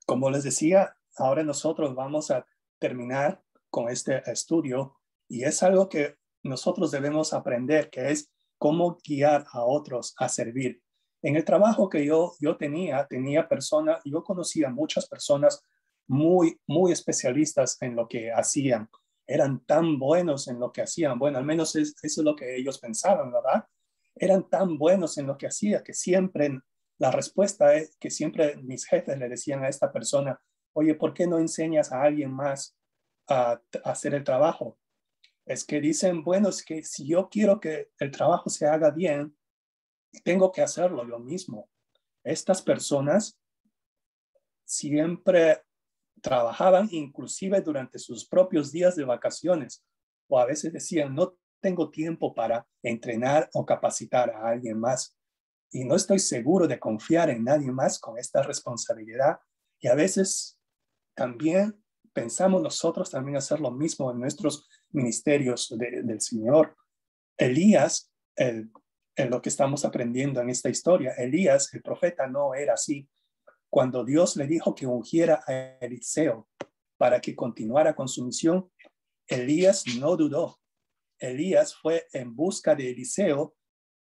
Como les decía, ahora nosotros vamos a terminar con este estudio y es algo que nosotros debemos aprender, que es cómo guiar a otros a servir. En el trabajo que yo tenía personas, yo conocía muchas personas muy especialistas en lo que hacían. Eran tan buenos en lo que hacían. Bueno, al menos eso es lo que ellos pensaban, ¿verdad? Eran tan buenos en lo que hacían que siempre, la respuesta es que siempre mis jefes le decían a esta persona, oye, ¿por qué no enseñas a alguien más a hacer el trabajo? Es que dicen, bueno, es que si yo quiero que el trabajo se haga bien, tengo que hacerlo yo mismo. Estas personas siempre trabajaban inclusive durante sus propios días de vacaciones o a veces decían, no tengo tiempo para entrenar o capacitar a alguien más y no estoy seguro de confiar en nadie más con esta responsabilidad. Y a veces también pensamos nosotros también hacer lo mismo en nuestros ministerios del Señor. Elías, en lo que estamos aprendiendo en esta historia, Elías, el profeta, no era así. Cuando Dios le dijo que ungiera a Eliseo para que continuara con su misión, Elías no dudó. Elías fue en busca de Eliseo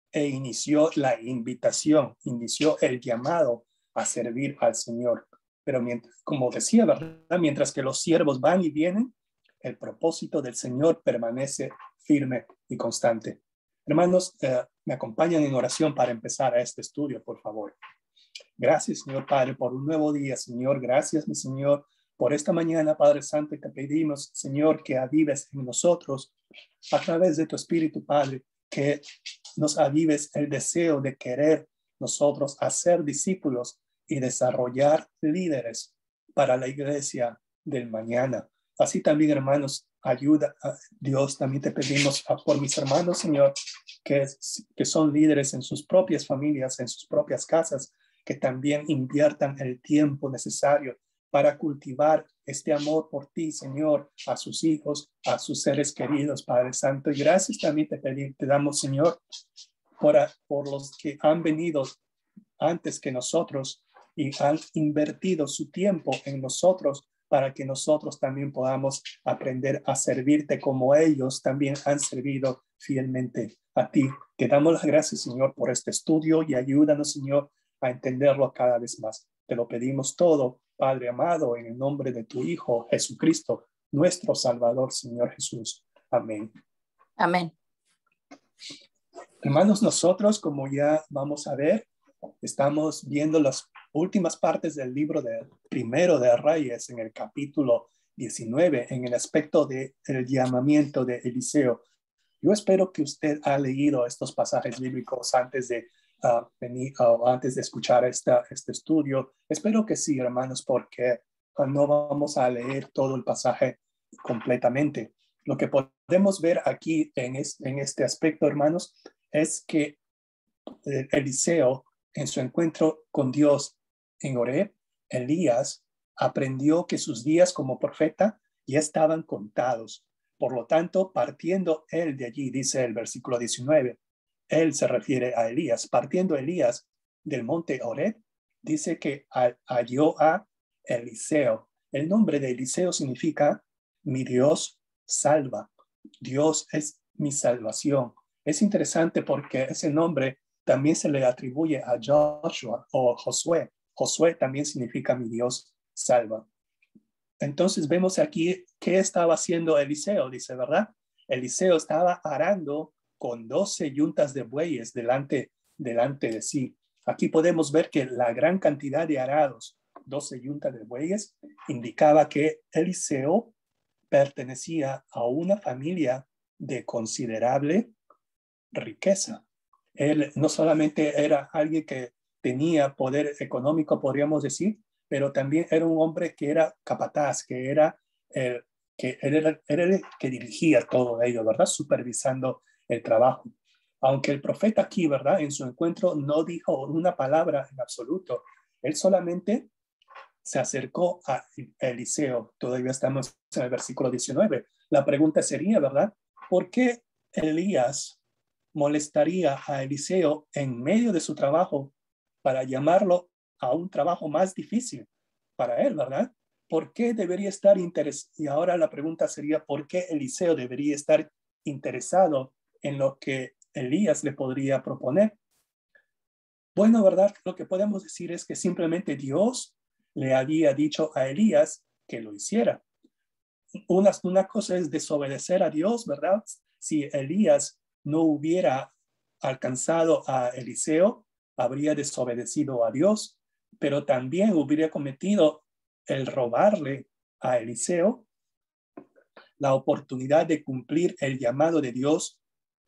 e inició la invitación, inició el llamado a servir al Señor. Pero como decía, ¿verdad? Mientras que los siervos van y vienen, el propósito del Señor permanece firme y constante. Hermanos, me acompañan en oración para empezar a este estudio, por favor. Gracias, Señor Padre, por un nuevo día, Señor. Gracias, mi Señor, por esta mañana, Padre Santo, y te pedimos, Señor, que avives en nosotros a través de tu Espíritu, Padre, que nos avives el deseo de querer nosotros hacer discípulos y desarrollar líderes para la iglesia del mañana. Así también, hermanos, ayuda a Dios. También te pedimos por mis hermanos, Señor, que son líderes en sus propias familias, en sus propias casas, que también inviertan el tiempo necesario para cultivar este amor por ti, Señor, a sus hijos, a sus seres queridos, Padre Santo. Y gracias también te damos, Señor, por los que han venido antes que nosotros y han invertido su tiempo en nosotros para que nosotros también podamos aprender a servirte como ellos también han servido fielmente a ti. Te damos las gracias, Señor, por este estudio y ayúdanos, Señor, a entenderlo cada vez más. Te lo pedimos todo, Padre amado, en el nombre de tu Hijo, Jesucristo, nuestro Salvador, Señor Jesús. Amén. Amén. Hermanos, nosotros, como ya vamos a ver, estamos viendo las últimas partes del libro primero de Reyes, en el capítulo 19, en el aspecto del llamamiento de Eliseo. Yo espero que usted ha leído estos pasajes bíblicos antes de venir o antes de escuchar este estudio. Espero que sí, hermanos, porque no vamos a leer todo el pasaje completamente. Lo que podemos ver aquí en este aspecto, hermanos, es que Eliseo, en su encuentro con Dios en Horeb, Elías aprendió que sus días como profeta ya estaban contados. Por lo tanto, partiendo él de allí, dice el versículo 19, él se refiere a Elías, partiendo Elías del monte Horeb, dice que halló a Eliseo. El nombre de Eliseo significa mi Dios salva. Dios es mi salvación. Es interesante porque ese nombre también se le atribuye a Joshua o Josué. Josué también significa mi Dios salva. Entonces vemos aquí qué estaba haciendo Eliseo, dice, ¿verdad? Eliseo estaba arando con 12 yuntas de bueyes delante de sí. Aquí podemos ver que la gran cantidad de arados, 12 yuntas de bueyes, indicaba que Eliseo pertenecía a una familia de considerable riqueza. Él no solamente era alguien que tenía poder económico, podríamos decir, pero también era un hombre que era capataz, que era el que dirigía todo ello, ¿verdad? Supervisando el trabajo. Aunque el profeta aquí, ¿verdad? En su encuentro no dijo una palabra en absoluto. Él solamente se acercó a Eliseo. Todavía estamos en el versículo 19. La pregunta sería, ¿verdad? ¿Por qué Elías molestaría a Eliseo en medio de su trabajo para llamarlo a un trabajo más difícil? para él, ¿verdad? ¿Por qué debería estar interesado? Y ahora la pregunta sería, ¿por qué Eliseo debería estar interesado en lo que Elías le podría proponer? Bueno, ¿verdad? Lo que podemos decir es que simplemente Dios le había dicho a Elías que lo hiciera. Una cosa es desobedecer a Dios, ¿verdad? Si Elías no hubiera alcanzado a Eliseo, habría desobedecido a Dios, pero también hubiera cometido el robarle a Eliseo la oportunidad de cumplir el llamado de Dios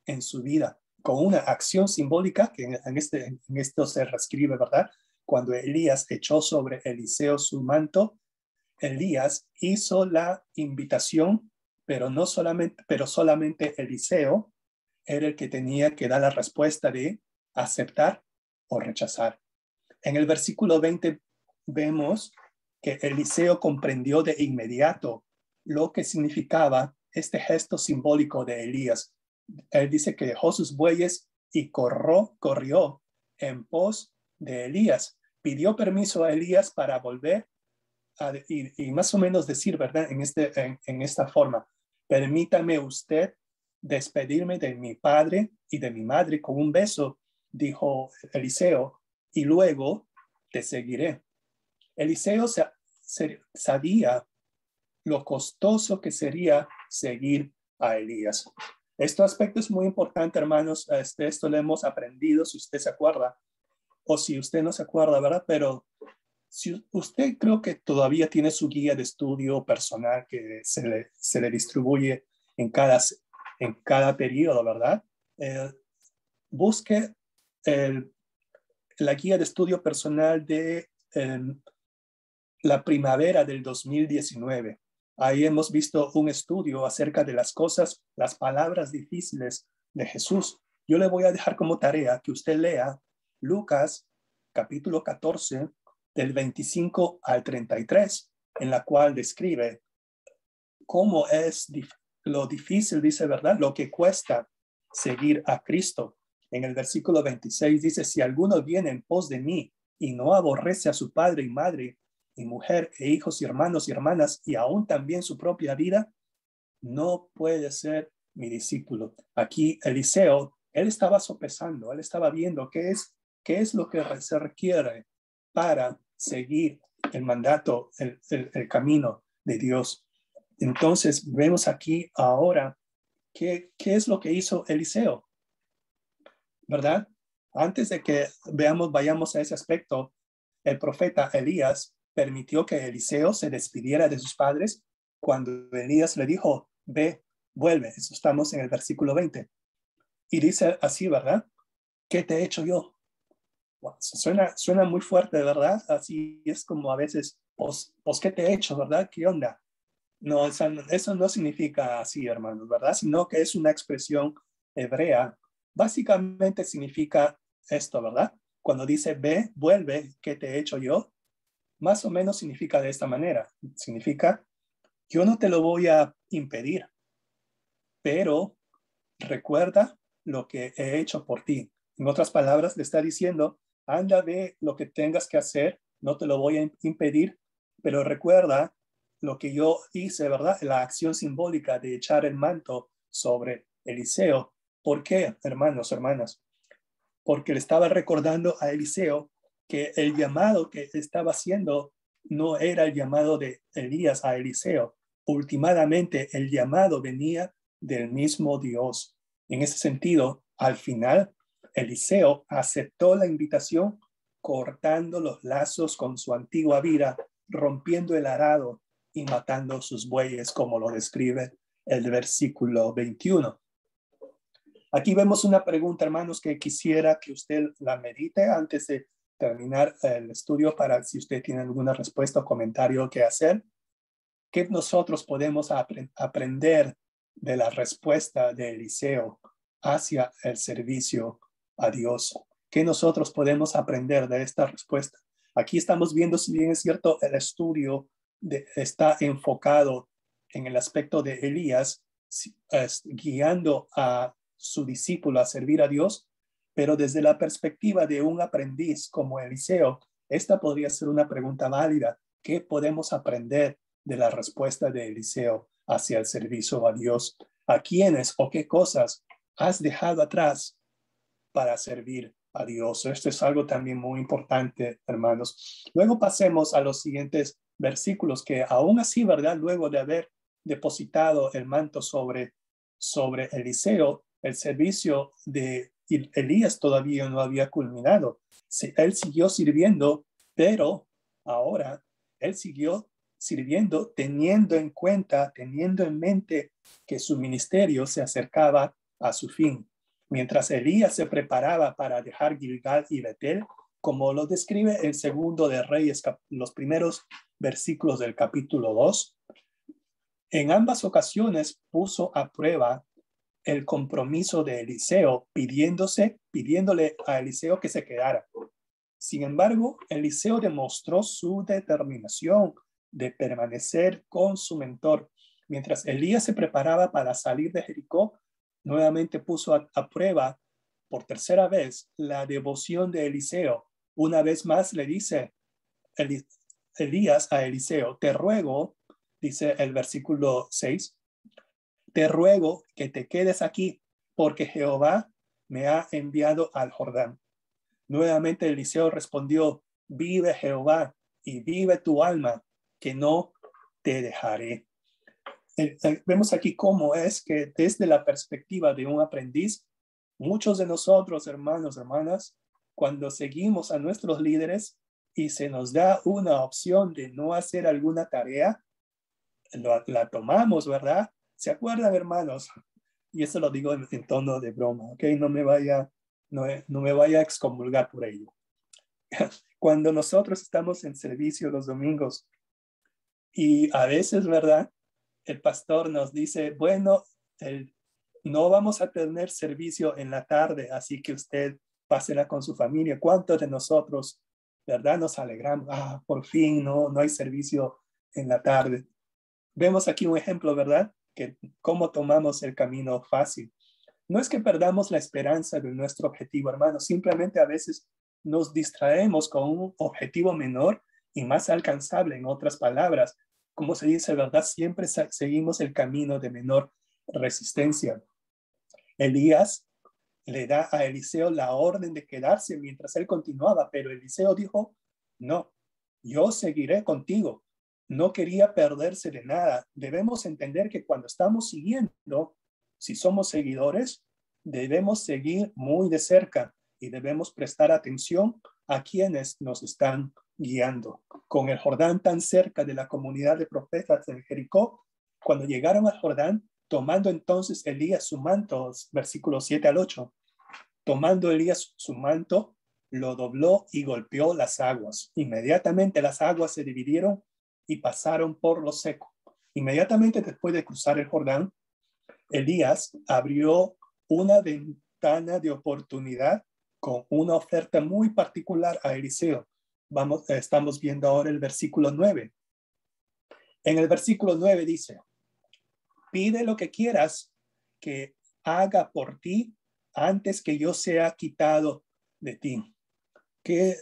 en su vida, con una acción simbólica que en esto se reescribe, ¿verdad? Cuando Elías echó sobre Eliseo su manto, Elías hizo la invitación, pero solamente Eliseo era el que tenía que dar la respuesta de aceptar o rechazar. En el versículo 20 vemos que Eliseo comprendió de inmediato lo que significaba este gesto simbólico de Elías. Él dice que dejó sus bueyes y corrió en pos de Elías. Pidió permiso a Elías para volver y más o menos decir, ¿verdad? En esta forma, permítame usted despedirme de mi padre y de mi madre con un beso, dijo Eliseo, y luego te seguiré. Eliseo sabía lo costoso que sería seguir a Elías. Este aspecto es muy importante, hermanos. Esto lo hemos aprendido, si usted se acuerda, o si usted no se acuerda, ¿verdad? Pero si usted creo que todavía tiene su guía de estudio personal que se le distribuye en cada periodo, ¿verdad? Busque la guía de estudio personal de la primavera del 2019. Ahí hemos visto un estudio acerca de las palabras difíciles de Jesús. Yo le voy a dejar como tarea que usted lea Lucas capítulo 14 del 25 al 33, en la cual describe cómo es lo difícil, dice, ¿verdad? Lo que cuesta seguir a Cristo. En el versículo 26 dice, si alguno viene en pos de mí y no aborrece a su padre y madre, y mujer e hijos y hermanos y hermanas, y aún también su propia vida, no puede ser mi discípulo. Aquí Eliseo, él estaba sopesando, él estaba viendo qué es lo que se requiere para seguir el mandato, el camino de Dios. Entonces vemos aquí ahora qué es lo que hizo Eliseo, ¿verdad? Antes de que vayamos a ese aspecto, el profeta Elías permitió que Eliseo se despidiera de sus padres cuando Elías le dijo, ve, vuelve. Eso estamos en el versículo 20. Y dice así, ¿verdad? ¿Qué te he hecho yo? Wow, suena muy fuerte, ¿verdad? Así es como a veces, pues, ¿qué te he hecho, verdad? ¿Qué onda? No, eso no significa así, hermanos, ¿verdad? Sino que es una expresión hebrea. Básicamente significa esto, ¿verdad? Cuando dice ve, vuelve, ¿qué te he hecho yo? Más o menos significa de esta manera. Significa, yo no te lo voy a impedir, pero recuerda lo que he hecho por ti. En otras palabras, le está diciendo, anda, ve lo que tengas que hacer, no te lo voy a impedir, pero recuerda lo que yo hice, ¿verdad? La acción simbólica de echar el manto sobre Eliseo. ¿Por qué, hermanos, hermanas? Porque le estaba recordando a Eliseo que el llamado que estaba haciendo no era el llamado de Elías a Eliseo. Últimamente, el llamado venía del mismo Dios. En ese sentido, al final, Eliseo aceptó la invitación cortando los lazos con su antigua vida, rompiendo el arado y matando sus bueyes, como lo describe el versículo 21. Aquí vemos una pregunta, hermanos, que quisiera que usted la medite antes de terminar el estudio para si usted tiene alguna respuesta o comentario que hacer. ¿Qué nosotros podemos aprender de la respuesta de Eliseo hacia el servicio a Dios? ¿Qué nosotros podemos aprender de esta respuesta? Aquí estamos viendo, si bien es cierto, el estudio está enfocado en el aspecto de Elías, guiando a su discípulo a servir a Dios, pero desde la perspectiva de un aprendiz como Eliseo, esta podría ser una pregunta válida. ¿Qué podemos aprender de la respuesta de Eliseo hacia el servicio a Dios? ¿A quiénes o qué cosas has dejado atrás para servir a Dios? Esto es algo también muy importante, hermanos. Luego pasemos a los siguientes versículos que aún así, ¿verdad? Luego de haber depositado el manto sobre Eliseo, el servicio de Elías todavía no había culminado. Él siguió sirviendo, pero ahora él siguió sirviendo teniendo en mente que su ministerio se acercaba a su fin. Mientras Elías se preparaba para dejar Gilgal y Betel, como lo describe el segundo de Reyes, los primeros versículos del capítulo 2, en ambas ocasiones puso a prueba el compromiso de Eliseo, pidiéndole a Eliseo que se quedara. Sin embargo, Eliseo demostró su determinación de permanecer con su mentor. Mientras Elías se preparaba para salir de Jericó, nuevamente puso a prueba por tercera vez la devoción de Eliseo. Una vez más le dice Elías a Eliseo, te ruego, dice el versículo 6, te ruego que te quedes aquí, porque Jehová me ha enviado al Jordán. Nuevamente Eliseo respondió, vive Jehová y vive tu alma, que no te dejaré. Vemos aquí cómo es que desde la perspectiva de un aprendiz, muchos de nosotros, hermanos, hermanas, cuando seguimos a nuestros líderes y se nos da una opción de no hacer alguna tarea, la tomamos, ¿verdad? ¿Se acuerdan, hermanos? Y eso lo digo en tono de broma, ¿ok? No me vaya a excomulgar por ello. Cuando nosotros estamos en servicio los domingos y a veces, ¿verdad? El pastor nos dice, bueno, no vamos a tener servicio en la tarde, así que usted pásela con su familia. ¿Cuántos de nosotros, verdad, nos alegramos? Por fin no hay servicio en la tarde. Vemos aquí un ejemplo, ¿verdad? Que cómo tomamos el camino fácil. No es que perdamos la esperanza de nuestro objetivo, hermanos. Simplemente a veces nos distraemos con un objetivo menor y más alcanzable. En otras palabras, como se dice, ¿verdad? Siempre seguimos el camino de menor resistencia. Elías le da a Eliseo la orden de quedarse mientras él continuaba, pero Eliseo dijo, no, yo seguiré contigo. No quería perderse de nada. Debemos entender que cuando estamos siguiendo, si somos seguidores, debemos seguir muy de cerca y debemos prestar atención a quienes nos están guiando. Con el Jordán tan cerca de la comunidad de profetas en Jericó, cuando llegaron al Jordán, tomando entonces Elías su manto, versículos 7 al 8, tomando Elías su manto, lo dobló y golpeó las aguas. Inmediatamente las aguas se dividieron y pasaron por lo seco. Inmediatamente después de cruzar el Jordán, Elías abrió una ventana de oportunidad con una oferta muy particular a Eliseo. Estamos viendo ahora el versículo 9. En el versículo 9 dice, pide lo que quieras que haga por ti antes que yo sea quitado de ti. Qué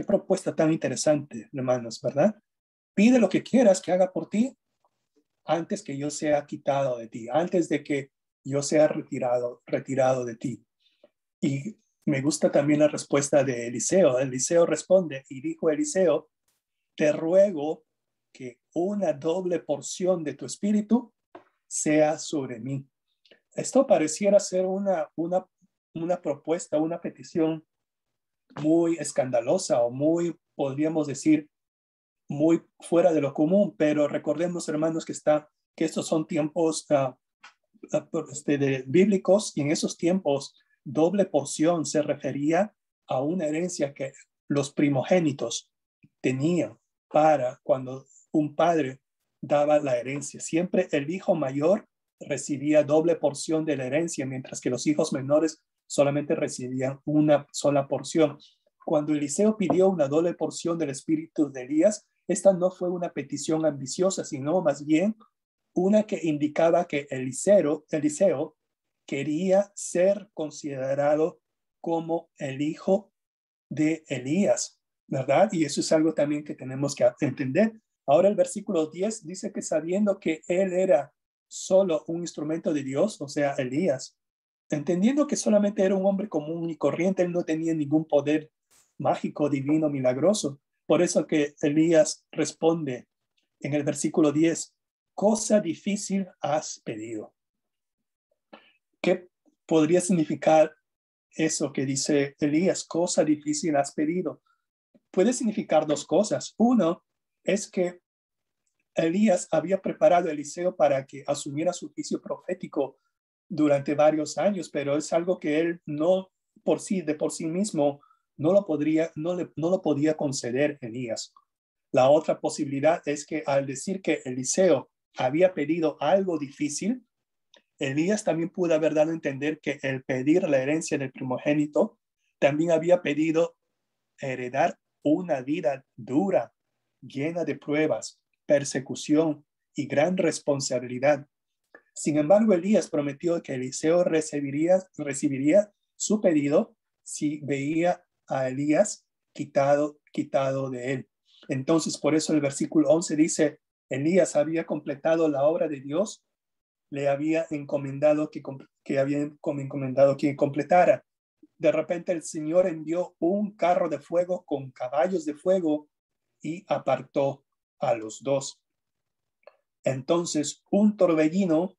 propuesta tan interesante, hermanos, ¿verdad? Pide lo que quieras que haga por ti antes que yo sea quitado de ti, antes de que yo sea retirado de ti. Y me gusta también la respuesta de Eliseo. Eliseo responde y dijo Eliseo, te ruego que una doble porción de tu espíritu sea sobre mí. Esto pareciera ser una propuesta, una petición muy escandalosa o muy, podríamos decir, muy fuera de lo común, pero recordemos, hermanos, que estos son tiempos bíblicos, y en esos tiempos doble porción se refería a una herencia que los primogénitos tenían para cuando un padre daba la herencia. Siempre el hijo mayor recibía doble porción de la herencia, mientras que los hijos menores solamente recibían una sola porción. Cuando Eliseo pidió una doble porción del espíritu de Elías, esta no fue una petición ambiciosa, sino más bien una que indicaba que Eliseo quería ser considerado como el hijo de Elías. ¿verdad? Y eso es algo también que tenemos que entender. Ahora el versículo 10 dice que sabiendo que él era solo un instrumento de Dios, o sea, Elías, entendiendo que solamente era un hombre común y corriente, él no tenía ningún poder mágico, divino, milagroso. Por eso que Elías responde en el versículo 10, cosa difícil has pedido. ¿Qué podría significar eso que dice Elías? Cosa difícil has pedido. Puede significar dos cosas. Uno es que Elías había preparado a Eliseo para que asumiera su oficio profético durante varios años, pero es algo que él no de por sí mismo no lo podía conceder Elías. La otra posibilidad es que al decir que Eliseo había pedido algo difícil, Elías también pudo haber dado a entender que el pedir la herencia del primogénito también había pedido heredar una vida dura, llena de pruebas, persecución y gran responsabilidad. Sin embargo, Elías prometió que Eliseo recibiría su pedido si veía a Elías quitado de él. Entonces, por eso el versículo 11 dice, Elías había completado la obra de Dios, le había encomendado que completara. De repente el Señor envió un carro de fuego con caballos de fuego y apartó a los dos. Entonces un torbellino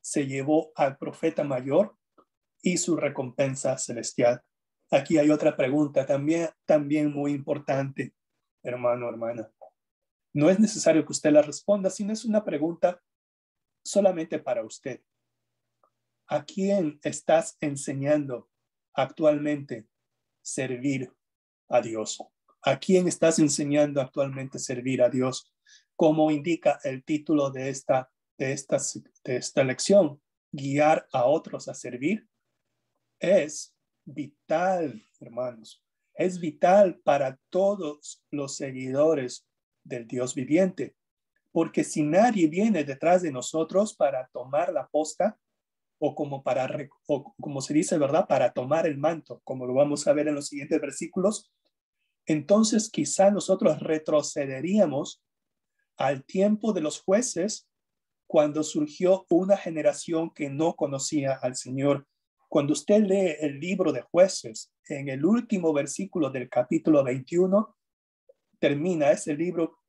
se llevó al profeta mayor y su recompensa celestial. Aquí hay otra pregunta también muy importante, hermano, hermana. No es necesario que usted la responda, sino es una pregunta solamente para usted. ¿A quién estás enseñando actualmente servir a Dios? ¿A quién estás enseñando actualmente servir a Dios? Como indica el título de esta lección, guiar a otros a servir, es vital, hermanos. Es vital para todos los seguidores del Dios viviente, porque si nadie viene detrás de nosotros para tomar la posta, o como se dice, ¿verdad? Para tomar el manto, como lo vamos a ver en los siguientes versículos, entonces quizá nosotros retrocederíamos al tiempo de los jueces cuando surgió una generación que no conocía al Señor. Cuando usted lee el libro de Jueces, en el último versículo del capítulo 21, termina ese libro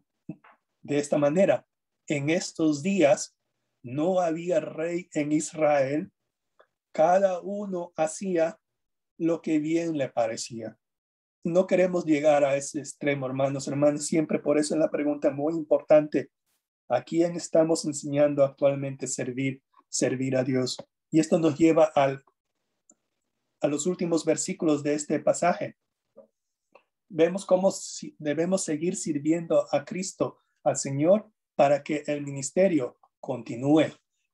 de esta manera. En estos días no había rey en Israel, cada uno hacía lo que bien le parecía. No queremos llegar a ese extremo, hermanos, hermanas, siempre por eso es la pregunta muy importante. ¿A quién estamos enseñando actualmente servir a Dios? Y esto nos lleva a los últimos versículos de este pasaje. Vemos cómo debemos seguir sirviendo a Cristo, al Señor, para que el ministerio continúe.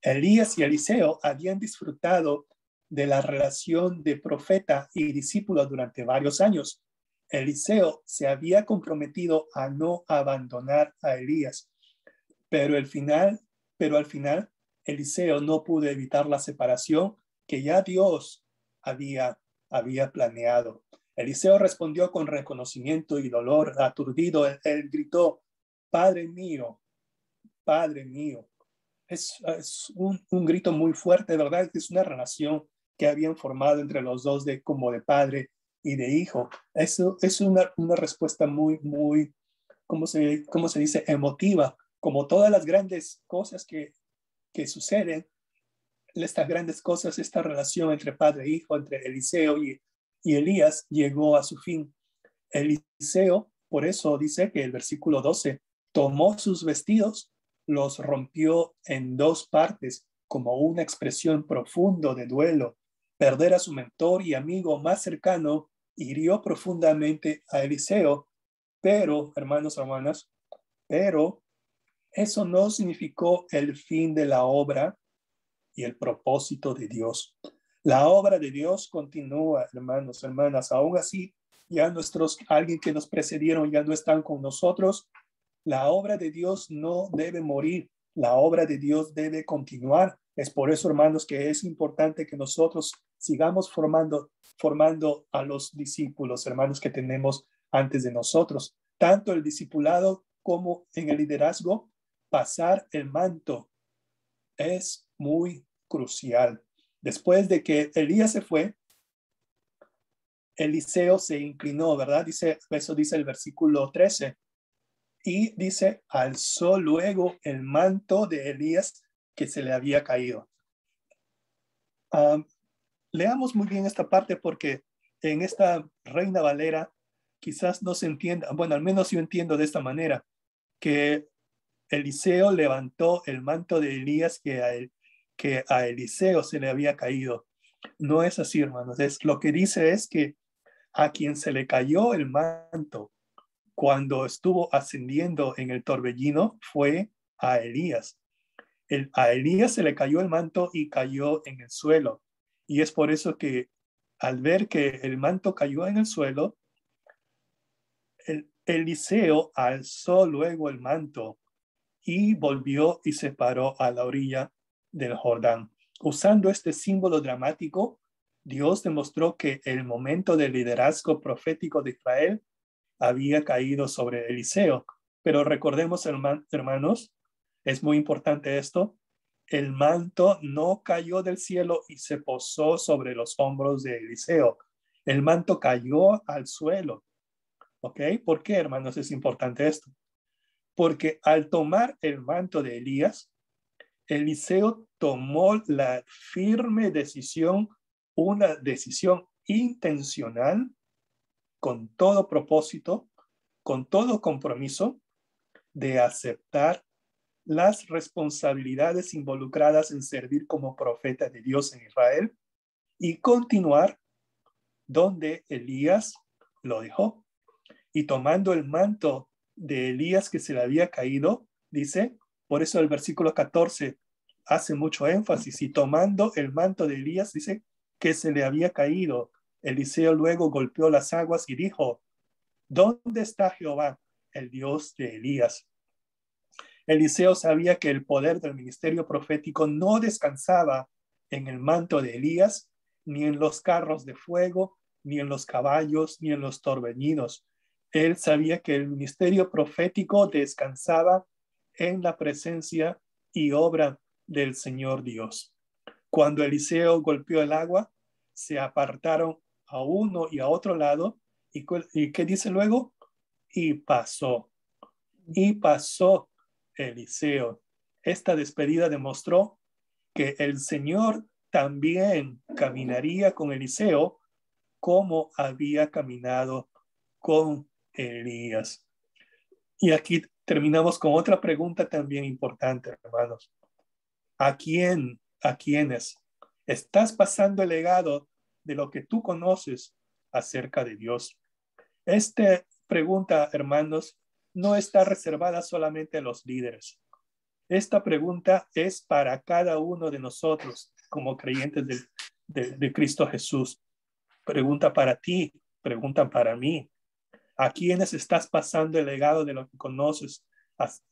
Elías y Eliseo habían disfrutado de la relación de profeta y discípulo durante varios años. Eliseo se había comprometido a no abandonar a Elías, pero al final Eliseo no pudo evitar la separación que ya Dios había planeado. Eliseo respondió con reconocimiento y dolor aturdido. Él gritó, Padre mío, Padre mío. Es un grito muy fuerte, ¿verdad? Es una relación que habían formado entre los dos como de padre y de hijo. Eso es una respuesta muy, muy, ¿cómo se dice? Emotiva. Como todas las grandes cosas que suceden, estas grandes cosas, esta relación entre padre e hijo, entre Eliseo y Elías llegó a su fin. Eliseo, por eso dice que el versículo 12, tomó sus vestidos, los rompió en dos partes como una expresión profundo de duelo. Perder a su mentor y amigo más cercano hirió profundamente a Eliseo, pero, hermanos, hermanas, pero eso no significó el fin de la obra y el propósito de Dios. La obra de Dios continúa, hermanos, hermanas. Aún así, ya alguien que nos precedieron ya no están con nosotros. La obra de Dios no debe morir. La obra de Dios debe continuar. Es por eso, hermanos, que es importante que nosotros sigamos formando a los discípulos, hermanos, que tenemos antes de nosotros. Tanto el discipulado como en el liderazgo, pasar el manto es muy crucial. Después de que Elías se fue, Eliseo se inclinó, ¿verdad? Eso dice el versículo 13. Y dice, alzó luego el manto de Elías que se le había caído. Leamos muy bien esta parte porque en esta Reina Valera quizás no se entienda, bueno, al menos yo entiendo de esta manera, que Eliseo levantó el manto de Elías que a Eliseo se le había caído. No es así, hermanos. Lo que dice es que a quien se le cayó el manto cuando estuvo ascendiendo en el torbellino fue a Elías. A Elías se le cayó el manto y cayó en el suelo. Y es por eso que al ver que el manto cayó en el suelo, Eliseo alzó luego el manto y volvió y se paró a la orilla del Jordán. Usando este símbolo dramático, Dios demostró que el momento del liderazgo profético de Israel había caído sobre Eliseo. Pero recordemos, hermanos, es muy importante esto, el manto no cayó del cielo y se posó sobre los hombros de Eliseo. El manto cayó al suelo. ¿Ok? ¿Por qué, hermanos, es importante esto? Porque al tomar el manto de Elías, Eliseo tomó la firme decisión, una decisión intencional, con todo propósito, con todo compromiso, de aceptar las responsabilidades involucradas en servir como profeta de Dios en Israel y continuar donde Elías lo dejó. Y tomando el manto de Elías que se le había caído, dice, por eso el versículo 14 hace mucho énfasis, y tomando el manto de Elías, dice que se le había caído. Eliseo luego golpeó las aguas y dijo, ¿dónde está Jehová, el Dios de Elías? Eliseo sabía que el poder del ministerio profético no descansaba en el manto de Elías, ni en los carros de fuego, ni en los caballos, ni en los torbellinos. Él sabía que el ministerio profético descansaba en la presencia y obra del Señor Dios. Cuando Eliseo golpeó el agua, se apartaron a uno y a otro lado. ¿Y qué dice luego? Y pasó. Y pasó Eliseo. Esta despedida demostró que el Señor también caminaría con Eliseo como había caminado con Elías. Y aquí terminamos con otra pregunta también importante, hermanos. ¿A quiénes estás pasando el legado de lo que tú conoces acerca de Dios? Esta pregunta, hermanos, no está reservada solamente a los líderes. Esta pregunta es para cada uno de nosotros como creyentes de Cristo Jesús. Pregunta para ti, pregunta para mí. ¿A quiénes estás pasando el legado de lo que conoces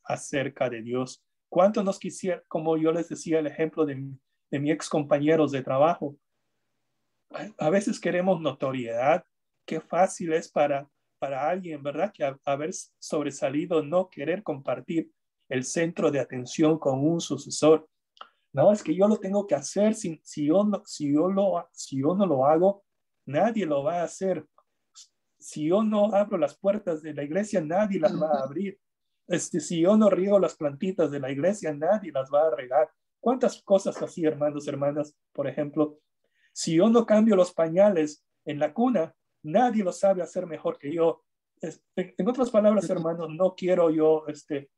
acerca de Dios? ¿Cuánto nos quisiera, como yo les decía, el ejemplo de mi ex compañeros de trabajo? A veces queremos notoriedad. Qué fácil es para alguien, ¿verdad? Que haber sobresalido, no querer compartir el centro de atención con un sucesor. No, es que yo lo tengo que hacer. Si yo no lo hago, nadie lo va a hacer. Si yo no abro las puertas de la iglesia, nadie las va a abrir. Si yo no riego las plantitas de la iglesia, nadie las va a regar. ¿Cuántas cosas así, hermanos, hermanas? Por ejemplo, si yo no cambio los pañales en la cuna, nadie lo sabe hacer mejor que yo. En otras palabras, hermanos, no quiero yo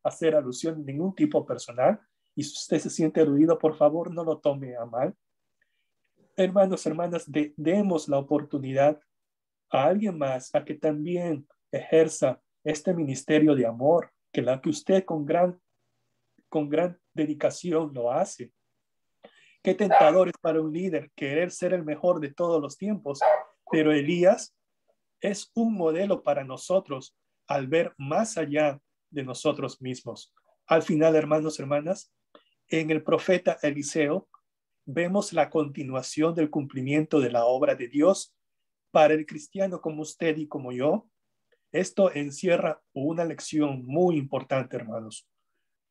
hacer alusión a ningún tipo personal. Y si usted se siente erudido, por favor, no lo tome a mal. Hermanos, hermanas, demos la oportunidad a alguien más a que también ejerza este ministerio de amor, que usted con gran dedicación lo hace. Qué tentador es para un líder querer ser el mejor de todos los tiempos, pero Elías es un modelo para nosotros al ver más allá de nosotros mismos. Al final, hermanos, hermanas, en el profeta Eliseo vemos la continuación del cumplimiento de la obra de Dios para el cristiano como usted y como yo. Esto encierra una lección muy importante, hermanos.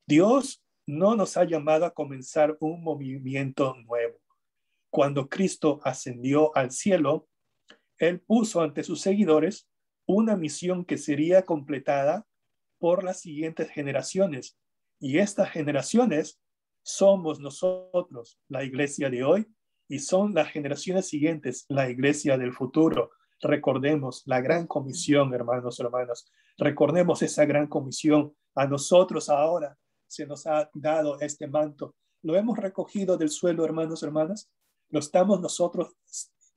Dios no nos ha llamado a comenzar un movimiento nuevo. Cuando Cristo ascendió al cielo, Él puso ante sus seguidores una misión que sería completada por las siguientes generaciones. Y estas generaciones somos nosotros, la iglesia de hoy, y son las generaciones siguientes, la iglesia del futuro. Recordemos la gran comisión, hermanos, hermanas. Recordemos esa gran comisión. A nosotros ahora se nos ha dado este manto. Lo hemos recogido del suelo, hermanos, hermanas. Lo estamos nosotros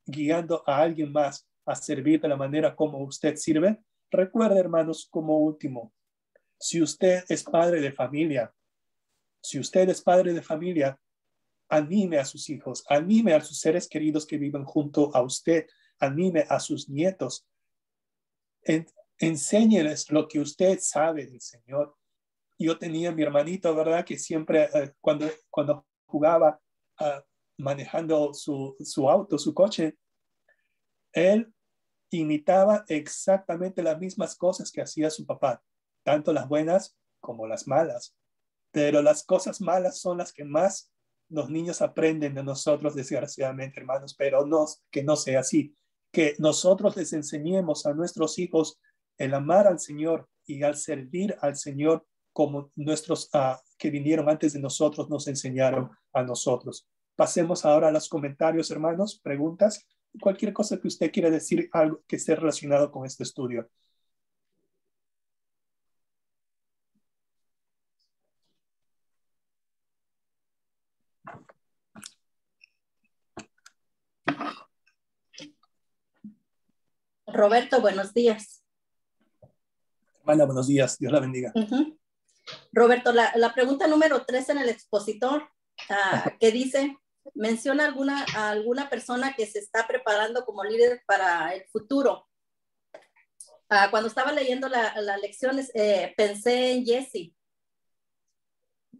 guiando a alguien más a servir de la manera como usted sirve. Recuerde, hermanos, como último, si usted es padre de familia, anime a sus hijos, anime a sus seres queridos que viven junto a usted, anime a sus nietos, enséñeles lo que usted sabe del Señor. Yo tenía mi hermanito, ¿verdad? Que siempre cuando jugaba manejando su auto, su coche, él imitaba exactamente las mismas cosas que hacía su papá, tanto las buenas como las malas. Pero las cosas malas son las que más los niños aprenden de nosotros, desgraciadamente, hermanos, pero no, que no sea así. Que nosotros les enseñemos a nuestros hijos el amar al Señor y al servir al Señor como nuestros que vinieron antes de nosotros nos enseñaron a nosotros. Pasemos ahora a los comentarios, hermanos, preguntas, cualquier cosa que usted quiera decir, algo que esté relacionado con este estudio. Roberto, buenos días. Hermana, buenos días. Dios la bendiga. Roberto, la pregunta número 3 en el expositor, que dice, menciona alguna persona que se está preparando como líder para el futuro. Cuando estaba leyendo las lecciones, pensé en Jesse,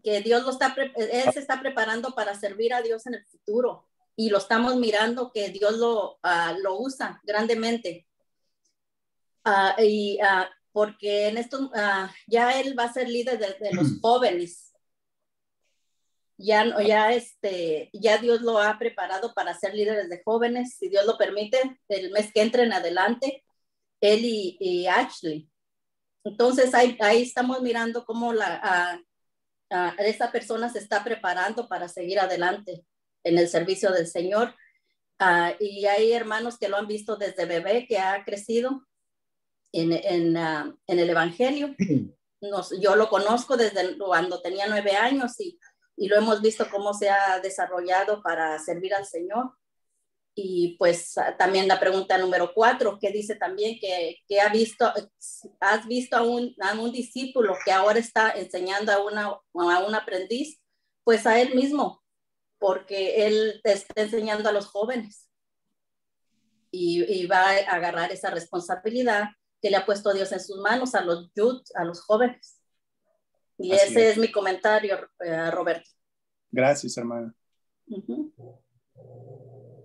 que él se está preparando para servir a Dios en el futuro, y lo estamos mirando que Dios lo usa grandemente. Porque en esto ya él va a ser líder de los jóvenes. Ya Dios lo ha preparado para ser líderes de jóvenes, si Dios lo permite, el mes que entren adelante, él y Ashley. Entonces ahí estamos mirando cómo esa persona se está preparando para seguir adelante en el servicio del Señor. Y hay hermanos que lo han visto desde bebé, que ha crecido en el Evangelio. Yo lo conozco desde cuando tenía 9 años y lo hemos visto cómo se ha desarrollado para servir al Señor. Y pues también la pregunta número 4, que dice también que has visto a un discípulo que ahora está enseñando a un aprendiz, pues a él mismo, porque él está enseñando a los jóvenes y va a agarrar esa responsabilidad que le ha puesto Dios en sus manos a los jóvenes. Y así ese es mi comentario, Roberto. Gracias, hermana.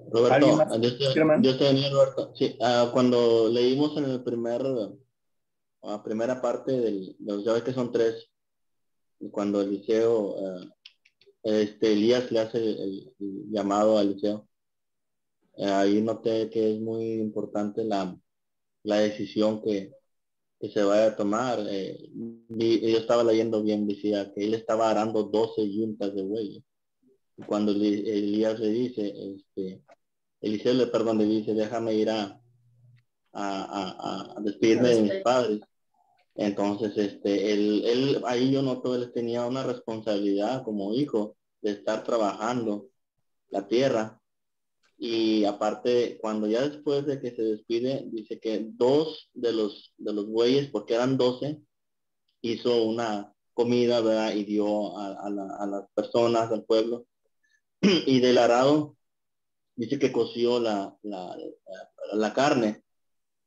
Roberto, yo te venía, Roberto. Sí, cuando leímos en la primera parte ya ves que son 3, y cuando Eliseo, Elías le hace el llamado a Eliseo, ahí noté que es muy importante la decisión que se vaya a tomar. Yo estaba leyendo bien, decía que él estaba arando 12 yuntas de bueyes. Y cuando Elías le dice, Eliseo le dice, déjame ir a despedirme de mis padres. Entonces, él ahí yo noto, él tenía una responsabilidad como hijo de estar trabajando la tierra. Y aparte, cuando ya después de que se despide, dice que 2 de los bueyes, porque eran 12, hizo una comida, ¿verdad? Y dio a las personas del pueblo. Y del arado, dice que coció la carne.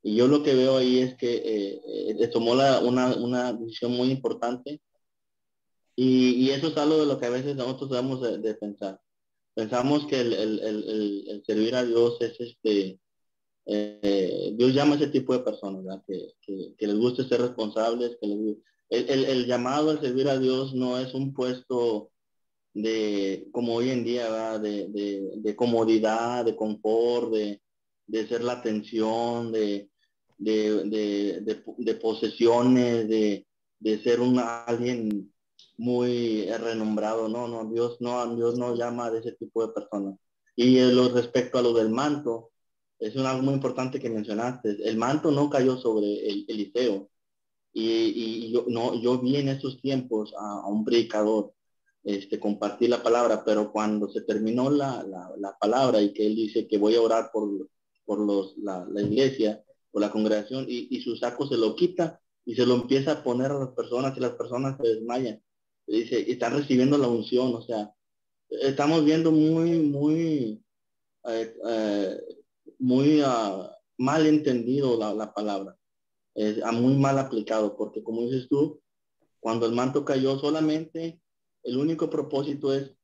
Y yo lo que veo ahí es que tomó una decisión muy importante. Y eso es algo de lo que a veces nosotros debemos de pensar. Pensamos que el servir a Dios es Dios llama a ese tipo de personas, ¿verdad? Que les guste ser responsables, el llamado a servir a Dios no es un puesto como hoy en día, ¿verdad? De comodidad, de confort, de ser la atención, de posesiones, de ser alguien muy renombrado. No, Dios no llama de ese tipo de personas. Y respecto a lo del manto, es algo muy importante que mencionaste. El manto no cayó sobre Eliseo. Y yo vi en esos tiempos a un predicador compartir la palabra, pero cuando se terminó la palabra y que él dice que voy a orar por la iglesia, por la congregación, y su saco se lo quita y se lo empieza a poner a las personas y las personas se desmayan. Dice, están recibiendo la unción. O sea, estamos viendo muy mal entendido la palabra, muy mal aplicado, porque como dices tú, cuando el manto cayó, solamente el único propósito es,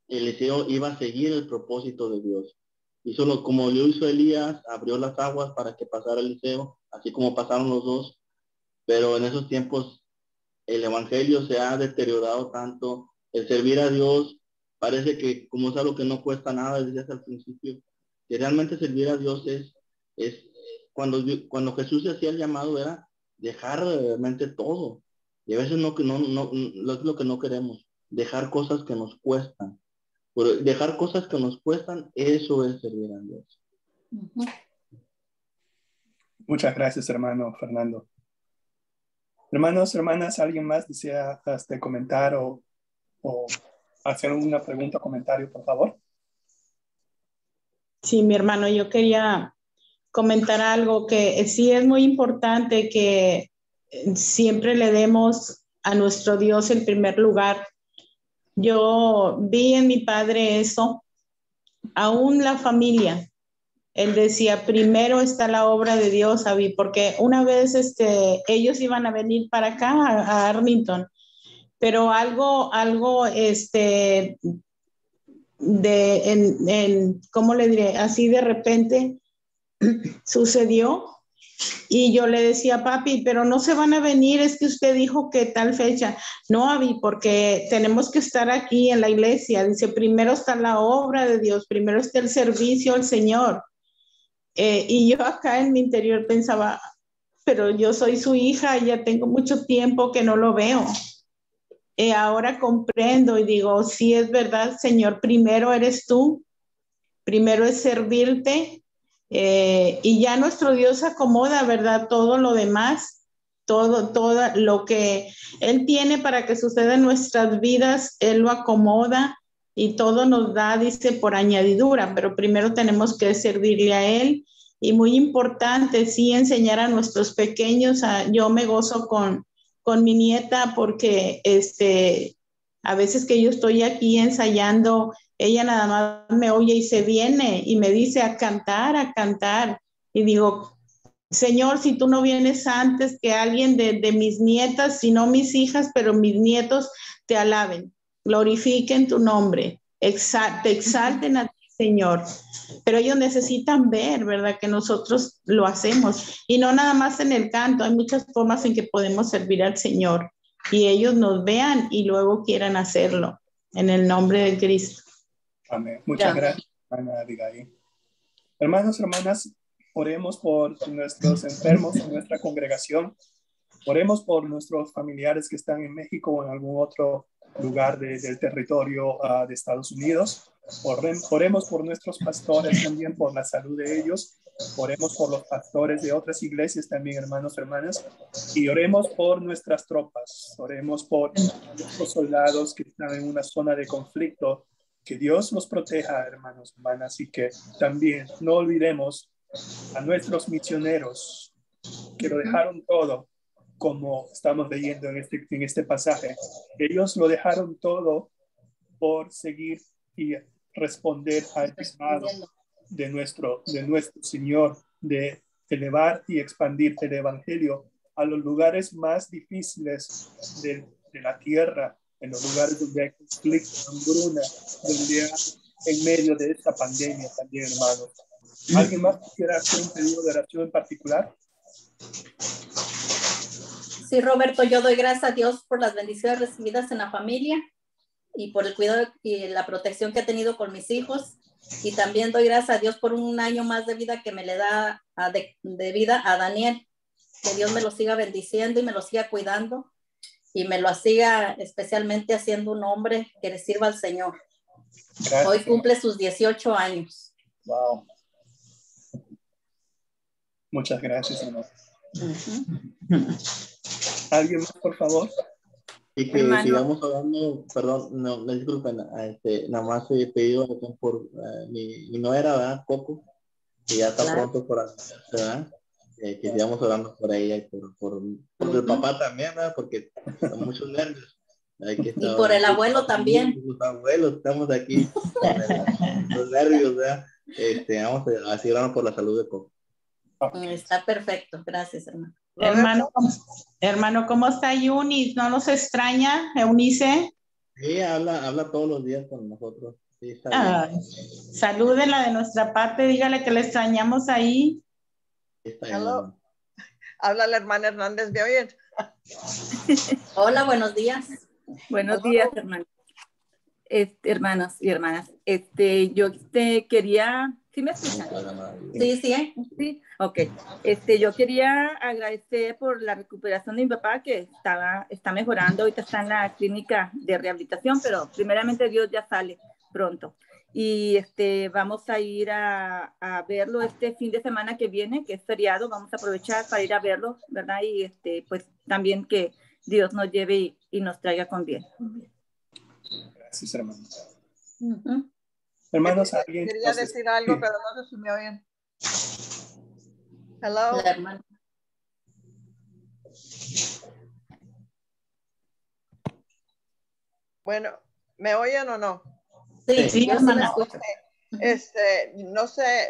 Eliseo iba a seguir el propósito de Dios. Y solo como lo hizo Elías, abrió las aguas para que pasara Eliseo, así como pasaron los dos. Pero en esos tiempos el evangelio se ha deteriorado tanto, el servir a Dios parece que como es algo que no cuesta nada desde el principio, que realmente servir a Dios es cuando Jesús hacía el llamado era dejar realmente todo. Y a veces no es lo que no queremos, dejar cosas que nos cuestan. Pero dejar cosas que nos cuestan, eso es servir a Dios. Muchas gracias, hermano Fernando. Hermanos, hermanas, ¿alguien más desea comentar o hacer una pregunta o comentario, por favor? Sí, mi hermano, yo quería comentar algo que sí es muy importante, que siempre le demos a nuestro Dios el primer lugar. Yo vi en mi padre eso, aún la familia. Él decía, primero está la obra de Dios, Abby, porque una vez ellos iban a venir para acá, a Arlington, pero algo ¿cómo le diré? Así de repente sucedió. Y yo le decía, papi, pero no se van a venir, es que usted dijo que tal fecha. No, Abby, porque tenemos que estar aquí en la iglesia. Dice, primero está la obra de Dios, primero está el servicio al Señor. Y yo acá en mi interior pensaba, pero yo soy su hija y ya tengo mucho tiempo que no lo veo. Ahora comprendo y digo, sí es verdad, Señor, primero eres tú, primero es servirte, y ya nuestro Dios acomoda, ¿verdad? Todo lo demás, todo lo que Él tiene para que suceda en nuestras vidas, Él lo acomoda y todo nos da, dice, por añadidura, pero primero tenemos que servirle a Él. Y muy importante, sí, enseñar a nuestros pequeños. Yo me gozo con mi nieta porque a veces que yo estoy aquí ensayando, ella nada más me oye y se viene y me dice a cantar. Y digo, Señor, si tú no vienes antes que alguien de mis nietas, si no mis hijas, pero mis nietos te alaben, glorifiquen tu nombre, te exalten a ti, Señor. Pero ellos necesitan ver, ¿verdad? Que nosotros lo hacemos. Y no nada más en el canto, hay muchas formas en que podemos servir al Señor. Y ellos nos vean y luego quieran hacerlo. En el nombre de Cristo. Amén. Muchas gracias, hermana Abigail. Hermanos, hermanas, oremos por nuestros enfermos en nuestra congregación. Oremos por nuestros familiares que están en México o en algún otro lugar del territorio de Estados Unidos. Oremos por nuestros pastores también, por la salud de ellos. Oremos por los pastores de otras iglesias también, hermanos, hermanas. Y oremos por nuestras tropas. Oremos por nuestros soldados que están en una zona de conflicto. Que Dios los proteja, hermanos, hermanas. Y que también no olvidemos a nuestros misioneros que lo dejaron todo, como estamos leyendo en este pasaje. Ellos lo dejaron todo por seguir y responder al llamado de nuestro Señor de elevar y expandir el evangelio a los lugares más difíciles de la tierra, en los lugares donde hay conflicto, hambruna, donde hay en medio de esta pandemia también, hermanos. ¿Alguien más quisiera hacer un pedido de oración en particular? Sí, Roberto, yo doy gracias a Dios por las bendiciones recibidas en la familia y por el cuidado y la protección que he tenido con mis hijos. Y también doy gracias a Dios por un año más de vida que me le da de vida a Daniel. Que Dios me lo siga bendiciendo y me lo siga cuidando y me lo siga especialmente haciendo un hombre que le sirva al Señor. Gracias. Hoy cumple sus 18 años. Wow. Muchas gracias, hermano. ¿Alguien más, por favor? Y que hermano, sigamos hablando, perdón, no disculpen, nada más he pedido por mi nuera, ¿verdad? Coco, que ya está pronto por ¿verdad? Que sigamos hablando por ella y por el papá también, ¿verdad? Porque son muchos nervios. Y por el abuelo también. Los abuelos, estamos aquí con los nervios, ¿verdad? Vamos a seguir hablando por la salud de Coco. Está perfecto, gracias, hermano. Hermano, ¿cómo está Eunice? ¿No nos extraña, Eunice? Sí, habla todos los días con nosotros. Sí, está bien. Salúdela de nuestra parte, dígale que le extrañamos ahí. Está bien, hello. Habla la hermana Hernández, ¿me oyen? Hola, buenos días. Buenos días, hermanos. Hermanos y hermanas. Yo quería... ¿Sí me escuchan? Sí, sí. Sí, ok. Yo quería agradecer por la recuperación de mi papá, que está mejorando. Ahorita está en la clínica de rehabilitación, pero primeramente Dios ya sale pronto. Y vamos a ir a verlo este fin de semana que viene, que es feriado. Vamos a aprovechar para ir a verlo, ¿verdad? Y pues también que Dios nos lleve y nos traiga con bien. Gracias, hermanos. Hermanos, alguien quería decir algo, pero no sé si me oyen. Hello. Hola, hermano. Bueno, ¿me oyen o no? Sí, yo sí me escucho. No sé,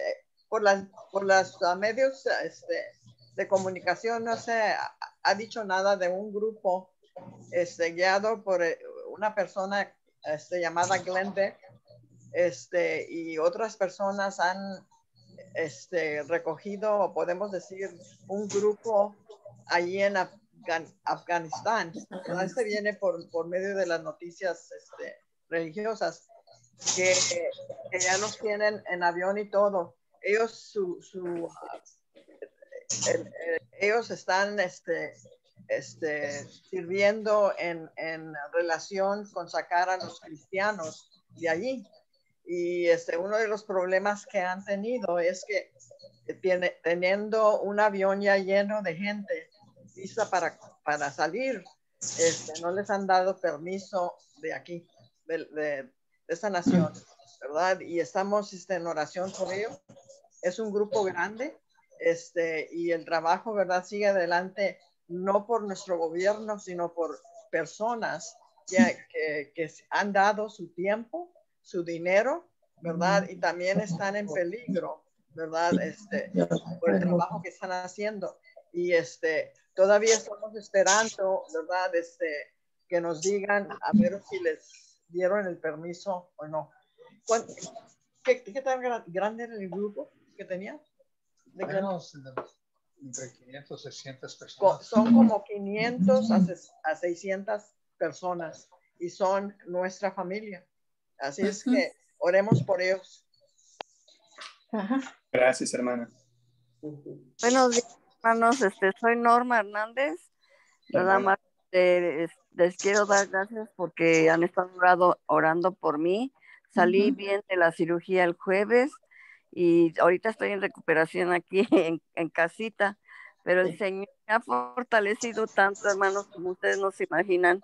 por las medios de comunicación, no sé, ha dicho nada de un grupo guiado por una persona llamada Glenn Beck, y otras personas han recogido, o podemos decir, un grupo allí en Afganistán. Viene por medio de las noticias religiosas, que ya los tienen en avión y todo. Ellos ellos están sirviendo en relación con sacar a los cristianos de allí. Y uno de los problemas que han tenido es que teniendo un avión ya lleno de gente lista para salir, no les han dado permiso de aquí, de esta nación, ¿verdad? Y estamos en oración por ello. Es un grupo grande, y el trabajo, ¿verdad?, sigue adelante, no por nuestro gobierno, sino por personas que han dado su tiempo, su dinero, ¿verdad? Y también están en peligro, ¿verdad? Por el trabajo que están haciendo. Y todavía estamos esperando, ¿verdad? Que nos digan a ver si les dieron el permiso o no. ¿Qué tan grande era el grupo que tenía? Entre 500 y 600 personas. Son como 500 a 600 personas y son nuestra familia. Así es que oremos por ellos. Gracias, hermana. Buenos días, hermanos. Soy Norma Hernández. Nada más les quiero dar gracias porque han estado orando por mí. Salí bien de la cirugía el jueves y ahorita estoy en recuperación aquí en casita, pero el Señor me ha fortalecido tanto, hermanos, como ustedes no se imaginan,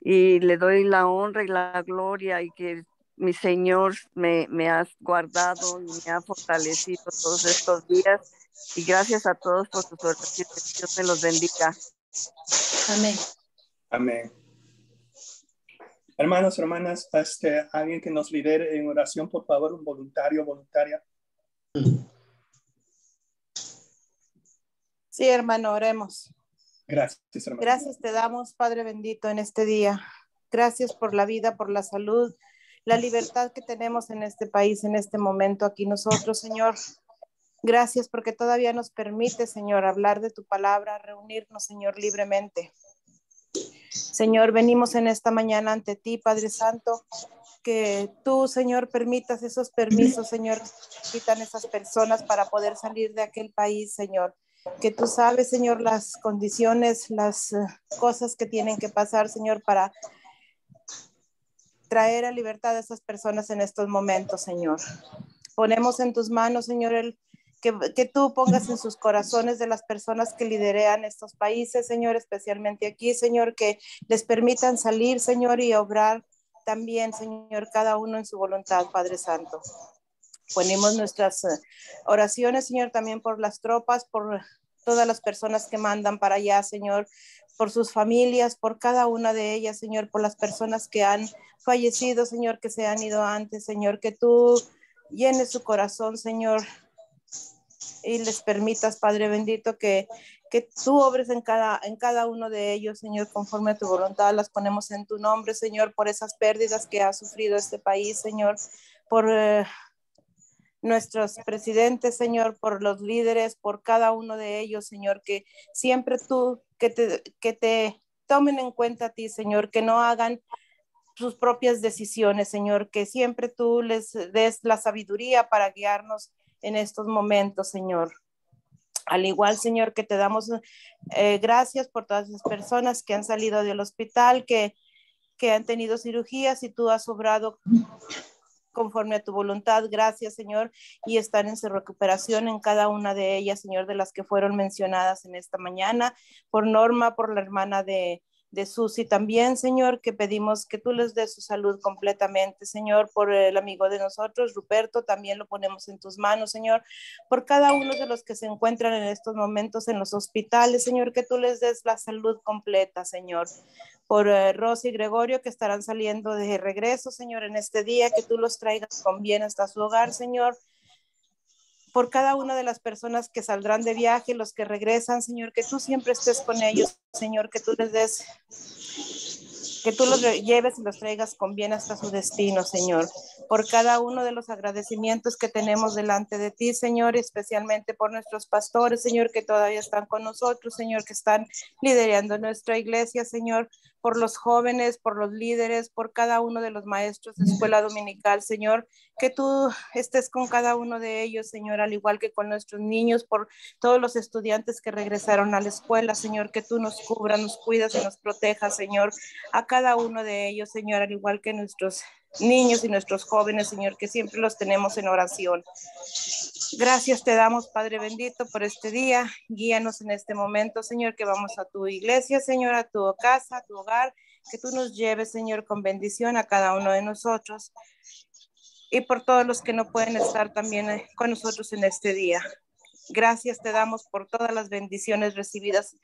y le doy la honra y la gloria, y que mi Señor me ha guardado y me ha fortalecido todos estos días, y gracias a todos por sus oraciones. Dios me los bendiga. Amén. Amén. Hermanos, hermanas, alguien que nos lidere en oración, por favor, un voluntario, voluntaria. Sí, hermano, oremos. Gracias, hermano. Gracias te damos, Padre bendito, en este día. Gracias por la vida, por la salud, la libertad que tenemos en este país, en este momento aquí nosotros, Señor. Gracias porque todavía nos permite, Señor, hablar de tu palabra, reunirnos, Señor, libremente. Señor, venimos en esta mañana ante ti, Padre Santo, que tú, Señor, permitas esos permisos, Señor, que necesitan esas personas para poder salir de aquel país, Señor. Que tú sabes, Señor, las condiciones, las cosas que tienen que pasar, Señor, para traer a libertad a esas personas en estos momentos, Señor. Ponemos en tus manos, Señor, que tú pongas en sus corazones de las personas que liderean estos países, Señor, especialmente aquí, Señor, que les permitan salir, Señor, y obrar también, Señor, cada uno en su voluntad, Padre Santo. Ponemos nuestras oraciones, Señor, también por las tropas, por todas las personas que mandan para allá, Señor, por sus familias, por cada una de ellas, Señor, por las personas que han fallecido, Señor, que se han ido antes, Señor, que tú llenes su corazón, Señor, y les permitas, Padre bendito, que tú obres en cada uno de ellos, Señor, conforme a tu voluntad. Las ponemos en tu nombre, Señor, por esas pérdidas que ha sufrido este país, Señor, por nuestros presidentes, Señor, por los líderes, por cada uno de ellos, Señor, que siempre tú, que te tomen en cuenta a ti, Señor, que no hagan sus propias decisiones, Señor, que siempre tú les des la sabiduría para guiarnos en estos momentos, Señor. Al igual, Señor, que te damos gracias por todas las personas que han salido del hospital, que han tenido cirugías y tú has obrado conforme a tu voluntad. Gracias, Señor, y están en su recuperación en cada una de ellas, Señor, de las que fueron mencionadas en esta mañana, por Norma, por la hermana de Susi también, Señor, que pedimos que tú les des su salud completamente, Señor, por el amigo de nosotros, Ruperto, también lo ponemos en tus manos, Señor, por cada uno de los que se encuentran en estos momentos en los hospitales, Señor, que tú les des la salud completa, Señor, por Rosy y Gregorio, que estarán saliendo de regreso, Señor, en este día, que tú los traigas con bien hasta su hogar, Señor, por cada una de las personas que saldrán de viaje, los que regresan, Señor, que tú siempre estés con ellos, Señor, que tú les des, que tú los lleves y los traigas con bien hasta su destino, Señor. Por cada uno de los agradecimientos que tenemos delante de ti, Señor, especialmente por nuestros pastores, Señor, que todavía están con nosotros, Señor, que están liderando nuestra iglesia, Señor, por los jóvenes, por los líderes, por cada uno de los maestros de escuela dominical, Señor, que tú estés con cada uno de ellos, Señor, al igual que con nuestros niños, por todos los estudiantes que regresaron a la escuela, Señor, que tú nos cubras, nos cuidas y nos protejas, Señor, a cada uno de ellos, Señor, al igual que nuestros niños y nuestros jóvenes, Señor, que siempre los tenemos en oración. Gracias te damos, Padre bendito, por este día. Guíanos en este momento, Señor, que vamos a tu iglesia, Señor, a tu casa, a tu hogar, que tú nos lleves, Señor, con bendición a cada uno de nosotros y por todos los que no pueden estar también con nosotros en este día. Gracias te damos por todas las bendiciones recibidas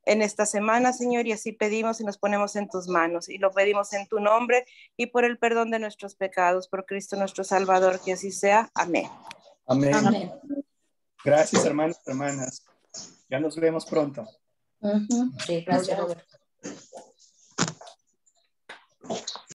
en esta semana, Señor, y así pedimos y nos ponemos en tus manos y lo pedimos en tu nombre y por el perdón de nuestros pecados, por Cristo nuestro Salvador, que así sea. Amén. Amén. Amén. Gracias, hermanos y hermanas. Ya nos vemos pronto. Sí, gracias, Roberto.